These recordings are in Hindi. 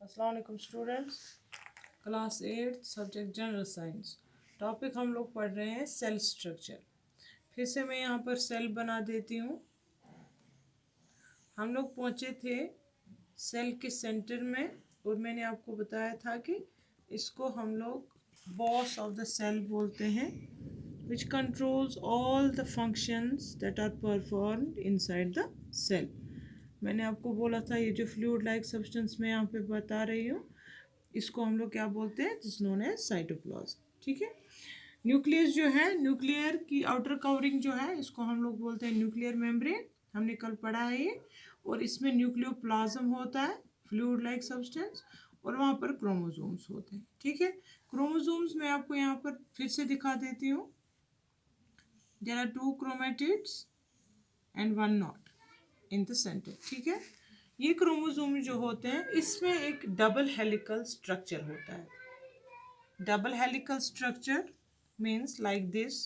अस्सलाम वालेकुम students, class 8 subject general science. Topic हम लोग पढ़ रहे हैं सेल स्ट्रक्चर। फिर से मैं यहाँ पर सेल बना देती हूँ। हम लोग पहुँचे थे सेल के सेंटर में और मैंने आपको बताया था कि इसको हम लोग बॉस ऑफ द सेल बोलते हैं, which controls all the functions that are performed inside the cell. मैंने आपको बोला था ये जो फ्लूइड लाइक सब्सटेंस मैं यहाँ पे बता रही हूँ, इसको हम लोग क्या बोलते हैं, दिस नोन एज साइटोप्लाज्म। ठीक है। न्यूक्लियस जो है, न्यूक्लियर की आउटर कवरिंग जो है, इसको हम लोग बोलते हैं न्यूक्लियर मेम्ब्रेन। हमने कल पढ़ा है ये। और इसमें न्यूक्लियोप्लाज्म होता है, फ्लूइड लाइक सब्सटेंस, और वहाँ पर क्रोमोसोम्स होते हैं। ठीक है। क्रोमोसोम्स मैं आपको यहाँ पर फिर से दिखा देती हूँ। There are 2 chromatids and 1 knot in the centre. ठीक है। ये क्रोमोसोम जो होते हैं, इसमें एक डबल हेलिकल स्ट्रक्चर होता है। Double helical structure means like this.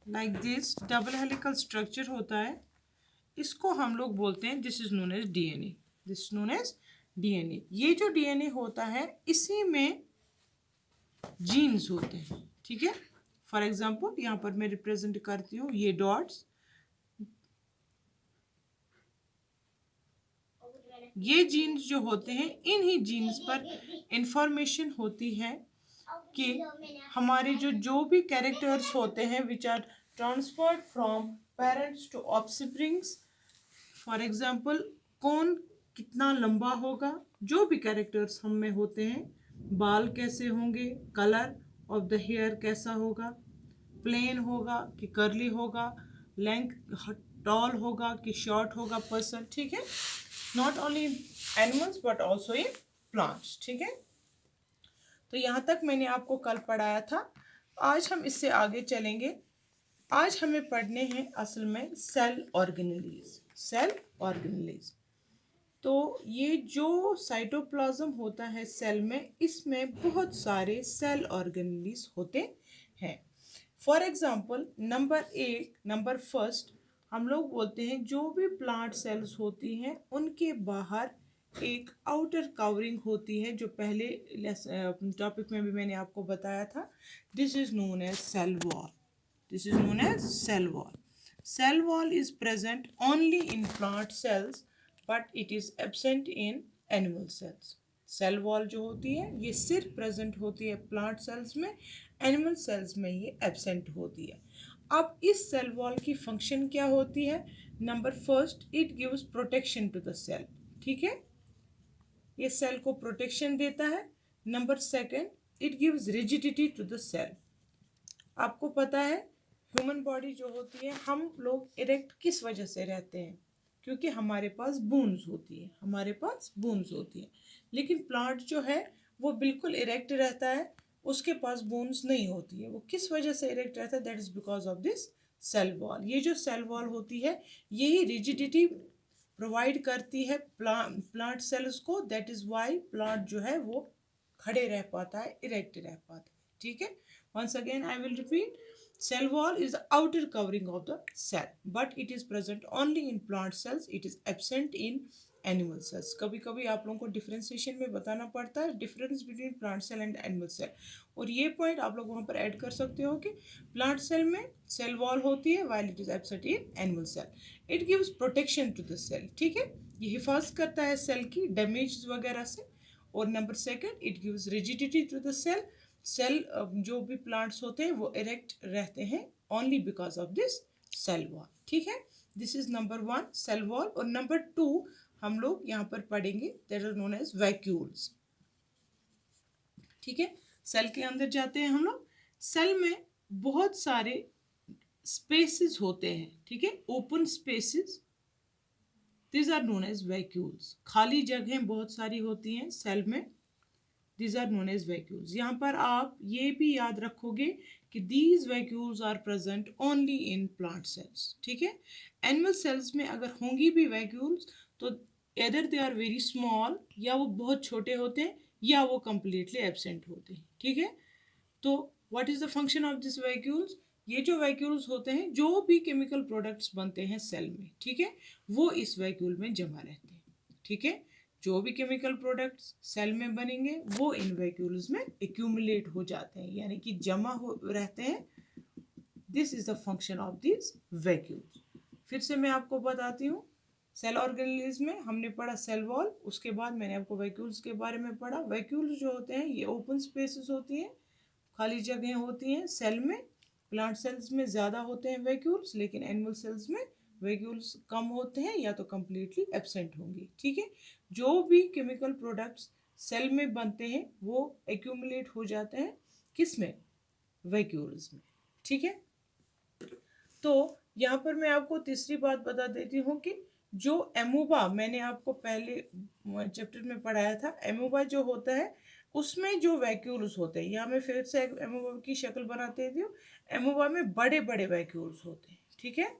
Like this double helical structure होता है। इसको हम लोग बोलते हैं, this is known as DNA. This is known as DNA. ये जो डीएनए होता है, इसी में जीन्स होते हैं। ठीक है। फॉर एग्जाम्पल यहाँ पर मैं रिप्रेजेंट करती हूँ ये डॉट्स। ये जीन्स जो होते हैं, इन्हीं जीन्स पर इंफॉर्मेशन होती है कि हमारे जो भी कैरेक्टर्स होते हैं which are transferred from parents to offsprings. For example कौन कितना लंबा होगा, जो भी कैरेक्टर्स हम में होते हैं, बाल कैसे होंगे, कलर ऑफ द हेयर कैसा होगा, प्लेन होगा कि कर्ली होगा, लेंथ टॉल होगा कि शॉर्ट होगा पर्सन। ठीक है। Not only in animals but also in plants. ठीक है। तो यहाँ तक मैंने आपको कल पढ़ाया था। आज हम इससे आगे चलेंगे। आज हमें पढ़ने हैं असल में सेल ऑर्गेनेलीज। Cell organelles. तो ये जो साइटोप्लाज्म होता है सेल में, इसमें बहुत सारे सेल ऑर्गेनेलीज होते हैं। फॉर एग्जाम्पल नंबर फर्स्ट हम लोग बोलते हैं जो भी प्लांट सेल्स होती हैं, उनके बाहर एक आउटर कवरिंग होती है, जो पहले टॉपिक में भी मैंने आपको बताया था। This is known as cell wall. This is known as cell wall. Cell wall is present only in plant cells but it is absent in animal cells. Cell wall जो होती है, ये सिर्फ प्रेजेंट होती है प्लांट सेल्स में, एनिमल सेल्स में ये एब्सेंट होती है। अब इस सेल वॉल की फंक्शन क्या होती है? Number first, it gives protection to the cell. ठीक है। ये सेल को प्रोटेक्शन देता है। Number second, it gives rigidity to the cell. आपको पता है ह्यूमन बॉडी जो होती है, हम लोग इरेक्ट किस वजह से रहते हैं? क्योंकि हमारे पास बोन्स होती है। हमारे पास बोन्स होती है। लेकिन प्लांट जो है वो बिल्कुल इरेक्ट रहता है, उसके पास बोन्स नहीं होती है। वो किस वजह से इरेक्ट रहता है? That is because of this cell wall. ये जो सेल वॉल होती है, यही रिजिडिटी प्रोवाइड करती है प्लांट सेल्स को। दैट इज वाई प्लांट जो है वो खड़े रह पाता है, इरेक्ट रह पाता है। ठीक है। once again I will repeat, cell wall is the outer covering of the cell but it is present only in plant cells, it is absent in animal cells. कभी कभी आप लोगों को डिफ्रेंसिएशन में बताना पड़ता है, difference between plant cell and animal cell. और ये पॉइंट आप लोग वहाँ पर ऐड कर सकते हो कि प्लांट सेल में सेल वॉल होती है while it is absent in animal cell. It gives protection to the cell. ठीक है। ये हिफाजत करता है सेल की डैमेज वगैरह से। और number second, it gives rigidity to the cell. Cell जो भी प्लांट्स होते हैं वो इरेक्ट रहते हैं only because of this cell wall. ठीक है। This is number 1 cell wall. और नंबर 2 हम लोग यहाँ पर पढ़ेंगे, that are known as vacuoles. ठीक है। सेल के अंदर जाते हैं हम लोग। सेल में बहुत सारे स्पेसेस होते हैं। ठीक है। Open spaces, this are known as vacuoles. खाली जगहें बहुत सारी होती हैं सेल में, these are known as vacuoles। यहाँ पर आप ये भी याद रखोगे कि these vacuoles are present only in plant cells। ठीक है। एनिमल सेल्स में अगर होंगी भी vacuoles तो either they are very small, या वो बहुत छोटे होते हैं, या वो कम्प्लीटली एब्सेंट होते हैं, ठीक है। तो what is the function of this vacuoles, ये जो वैक्यूल्स होते हैं, जो भी केमिकल प्रोडक्ट्स बनते हैं सेल में, ठीक है, वो इस वैक्यूल में जमा रहते हैं, ठीक है। जो भी केमिकल प्रोडक्ट्स सेल में बनेंगे वो इन वैक्यूल्स में एक्यूमुलेट हो जाते हैं, यानी कि जमा हो रहते हैं। This is the function of this vacuoles. फिर से मैं आपको बताती हूँ, सेल ऑर्गेनेलिज्म में हमने पढ़ा सेल वॉल, उसके बाद मैंने आपको वैक्यूल्स के बारे में पढ़ा। वैक्यूल्स जो होते हैं ये ओपन स्पेसेस होती हैं, खाली जगह होती हैं सेल में। प्लांट सेल्स में ज़्यादा होते हैं वैक्यूल्स, लेकिन एनिमल सेल्स में वैक्यूल्स कम होते हैं या तो कम्प्लीटली एब्सेंट होंगे, ठीक है। जो भी केमिकल प्रोडक्ट्स सेल में बनते हैं वो एक्यूमुलेट हो जाते हैं किस में, वैक्यूल्स में, ठीक है। तो यहाँ पर मैं आपको तीसरी बात बता देती हूँ कि जो एमोबा मैंने आपको पहले चैप्टर में पढ़ाया था, एमोबा जो होता है उसमें जो वैक्यूल्स होते हैं, यहाँ मैं फिर से एमोबा की शक्ल बनाते हूँ। एमोबा में बड़े बड़े वैक्यूल्स होते हैं, ठीक है।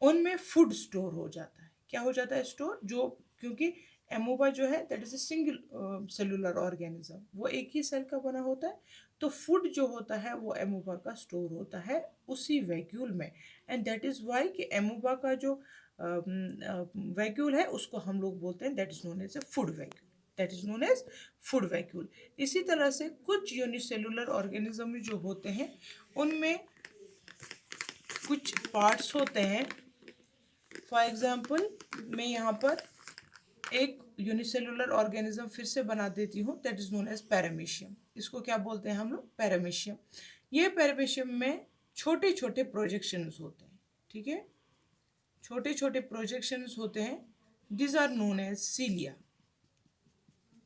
उनमें फूड स्टोर हो जाता है, क्या हो जाता है स्टोर, जो क्योंकि एमोबा जो है that is a single cellular organism, वो एक ही सेल का बना होता है। तो फूड जो होता है वो एमोबा का स्टोर होता है उसी वैक्यूल में, एंड दैट इज वाई कि एमोबा का जो वैक्यूल है उसको हम लोग बोलते हैं that is known as a food vacuole, that is known as food vacuole. इसी तरह से कुछ यूनिसेलुलर ऑर्गेनिज्म जो होते हैं उनमें कुछ पार्ट्स होते हैं। फॉर एग्जाम्पल मैं यहाँ पर एक यूनिसेलुलर ऑर्गेनिज्म फिर से बना देती हूँ, that is known as paramecium. इसको क्या बोलते हैं हम लोग, पैरामीशियम। ये पैरामीशियम में छोटे छोटे प्रोजेक्शंस होते हैं, ठीक है, छोटे छोटे प्रोजेक्शंस होते हैं। This are known as cilia.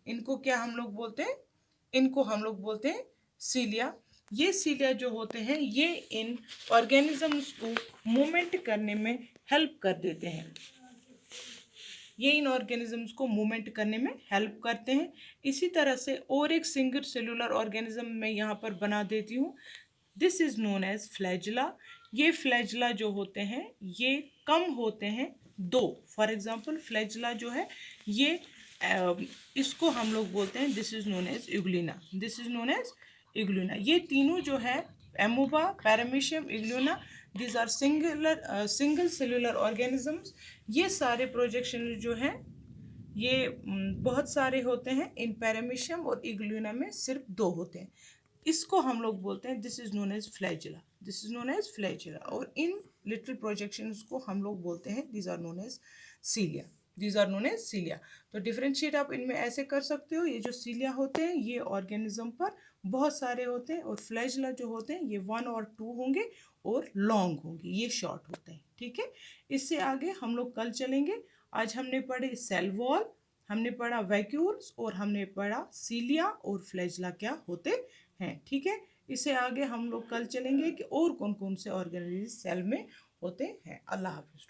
इनको क्या हम लोग बोलते हैं, इनको हम लोग बोलते हैं सीलिया। ये सीलिया जो होते हैं ये इन ऑर्गेनिजम्स को मूवमेंट करने में हेल्प कर देते हैं, ये इन ऑर्गेनिजम्स को मूवमेंट करने में हेल्प करते हैं। इसी तरह से और एक सिंगल सेलुलर ऑर्गेनिज्म मैं यहाँ पर बना देती हूँ, this is known as flagella. ये फ्लैजिला जो होते हैं ये कम होते हैं दो। फॉर एग्जांपल फ्लैजिला जो है ये इसको हम लोग बोलते हैं this is known as euglena, this is known as euglena. ये तीनों जो है amoeba, paramecium, euglena, these are single cellular organisms. ये सारे प्रोजेक्शन जो हैं ये बहुत सारे होते हैं, इन पैरामीशियम और इग्लिना में सिर्फ दो होते हैं। इसको हम लोग बोलते हैं this is known as flagella, this is known as flagella. और इन लिटिल प्रोजेक्शंस को हम लोग बोलते हैं these are known as cilia, these are known as cilia. तो डिफरेंशिएट आप इनमें ऐसे कर सकते हो, ये जो सीलिया होते हैं ये ऑर्गेनिज्म पर बहुत सारे होते हैं, और फ्लैजिला जो होते हैं ये 1 और 2 होंगे और लॉन्ग होंगे, ये शॉर्ट होते हैं, ठीक है। इससे आगे हम लोग कल चलेंगे। आज हमने पढ़े सेल वॉल, हमने पढ़ा वैक्यूल्स, और हमने पढ़ा सीलिया और फ्लैजिला क्या होते हैं, ठीक है। इससे आगे हम लोग कल चलेंगे कि और कौन कौन से ऑर्गेनिज्म सेल में होते हैं। अल्लाह हाफिज़।